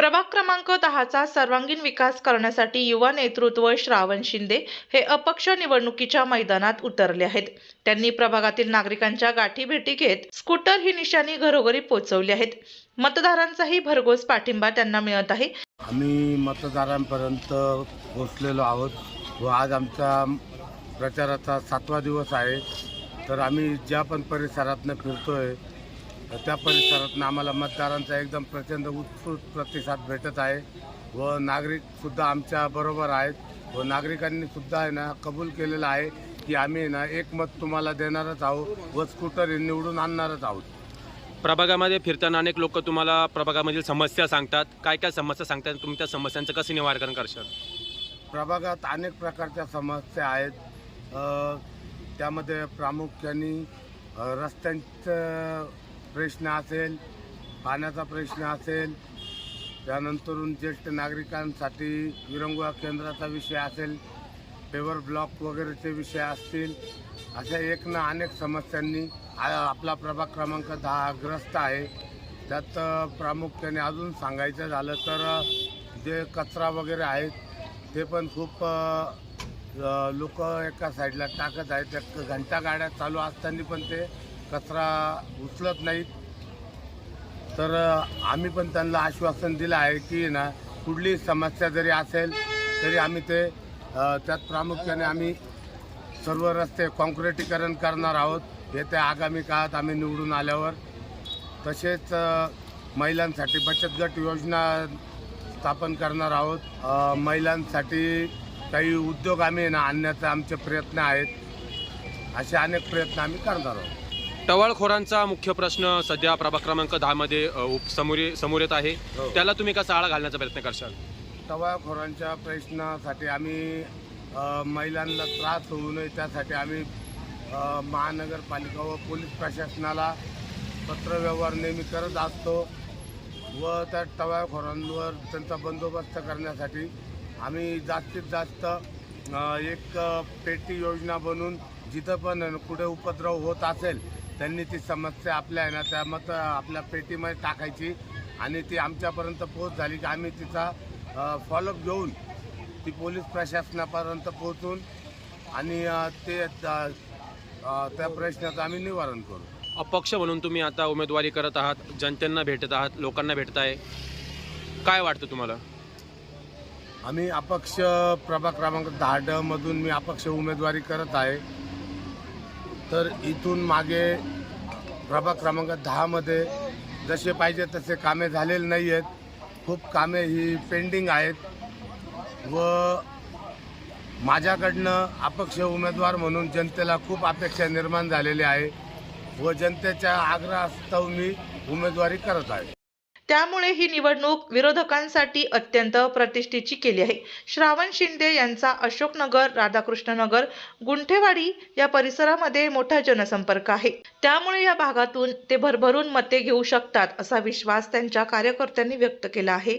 प्रभाग क्रमांक 10चा सर्वांगीण विकास करण्यासाठी युवा नेतृत्व श्रावण शिंदे हे अपक्ष निवडणुकीच्या मैदानात उतरले आहेत। त्यांनी प्रभागातील नागरिकांच्या गाठीभेटी घेत स्कूटर ही निशाणी घरोघरी पोहोचवली आहेत। मतदारांचाही भरघोस पाठिंबा त्यांना मिळत आहे। आम्ही मतदारांपर्यंत पोहोचलेलो आहोत व आज आमचा प्रचाराचा 7वा दिवस आहे। तर आम्ही ज्या पण परिसरातनं फिरतोय त्या परिसरातनं आम्हाला मतदारांचा एकदम प्रचंड उत्स्फूर्त प्रतिसाद भेटत आहे व नागरिकसुद्धा आमच्या बरोबर आहेत व नागरिकांनी सुद्धा आहे ना कबूल केलेलं आहे की आम्ही ना एक मत तुम्हाला देणारच आहोत व स्कूटर निवडून आणणारच आहोत। प्रभागामध्ये फिरताना अनेक लोक तुम्हाला प्रभागामधील समस्या सांगतात, काय काय समस्या सांगतात, तुम्ही त्या समस्यांचं कसं निवारण करशाल? प्रभागात अनेक प्रकारच्या समस्या आहेत। त्यामध्ये प्रामुख्याने रस्त्यांचा प्रश्न असेल, पाण्याचा प्रश्न असेल, त्यानंतरून ज्येष्ठ नागरिकांसाठी विरंगुळा केंद्राचा विषय असेल, पेवर ब्लॉक वगैरेचे विषय असतील, अशा एक ना अनेक समस्यांनी आपला प्रभाग क्रमांक 10 ग्रस्त आहे। त्यात प्रामुख्याने अजून सांगायचं झालं तर जे कचरा वगैरे आहेत ते पण खूप लोक एका साईडला टाकत आहेत। त्या घंटा गाड्या चालू असताना पण ते कचरा उचलत नाहीत। तर आम्ही पण त्यांना आश्वासन दिलं आहे की ना कुठली समस्या जरी असेल तरी आम्ही ते त्यात प्रामुख्याने आम्ही सर्व रस्ते काँक्रिटीकरण करणार आहोत येत्या आगामी काळात आम्ही निवडून आल्यावर। तसेच महिलांसाठी बचत गट योजना स्थापन करणार आहोत। महिलांसाठी काही उद्योग आम्ही ना आणण्याचे आमचे प्रयत्न आहेत। असे अनेक प्रयत्न आम्ही करणार आहोत। टवाळखोरांचा मुख्य प्रश्न सध्या प्रभाग क्रमांक 10 मध्ये समोर येत आहे, त्याला तुम्ही कसा आळा घालण्याचा प्रयत्न करशाल? टवाळखोरांच्या प्रश्नासाठी आम्ही महिलांना त्रास होऊ नये त्यासाठी आम्ही महानगरपालिका व पोलीस प्रशासनाला पत्रव्यवहार नेहमी करत असतो व त्या टवाळखोरांवर त्यांचा बंदोबस्त करण्यासाठी आम्ही जास्तीत जास्त एक पेटी योजना बनवून जिथं पण कुठे उपद्रव होत असेल त्यांनी ती समस्या आपल्या आहे ना त्या आपल्या पेटीमध्ये टाकायची आणि ती आमच्यापर्यंत पोहोच झाली की आम्ही तिचा फॉलोअप घेऊन ती पोलीस प्रशासनापर्यंत पोहोचून आणि ते त्या प्रश्नाचं आम्ही निवारण करू। अपक्ष म्हणून तुम्ही आता उमेदवारी करत आहात, जनतेला भेटत आहात, लोकांना भेटताय, काय वाटतं तुम्हाला? आम्ही अपक्ष प्रभाग क्रमांक 10 मधून मी अपक्ष उमेदवारी करत आहे। तर इथून मागे प्रभाग क्रमांक 10 मध्ये जसे पाहिजे तसे कामे झालेले नाही आहेत, खूप कामे ही पेंडिंग आहेत व माझ्याकडनं अपक्ष उमेदवार म्हणून जनतेला खूप अपेक्षा निर्माण झालेली आहे व जनतेच्या आग्रहास्तव मी उमेदवारी करत आहे। त्यामुळे ही निवडणूक विरोधकांसाठी अत्यंत प्रतिष्ठेची केली आहे। श्रावण शिंदे यांचा अशोकनगर, राधाकृष्णनगर, गुंठेवाडी या परिसरामध्ये मोठा जनसंपर्क आहे। त्यामुळे या भागातून ते भरभरून मते घेऊ शकतात असा विश्वास त्यांच्या कार्यकर्त्यांनी व्यक्त केला आहे।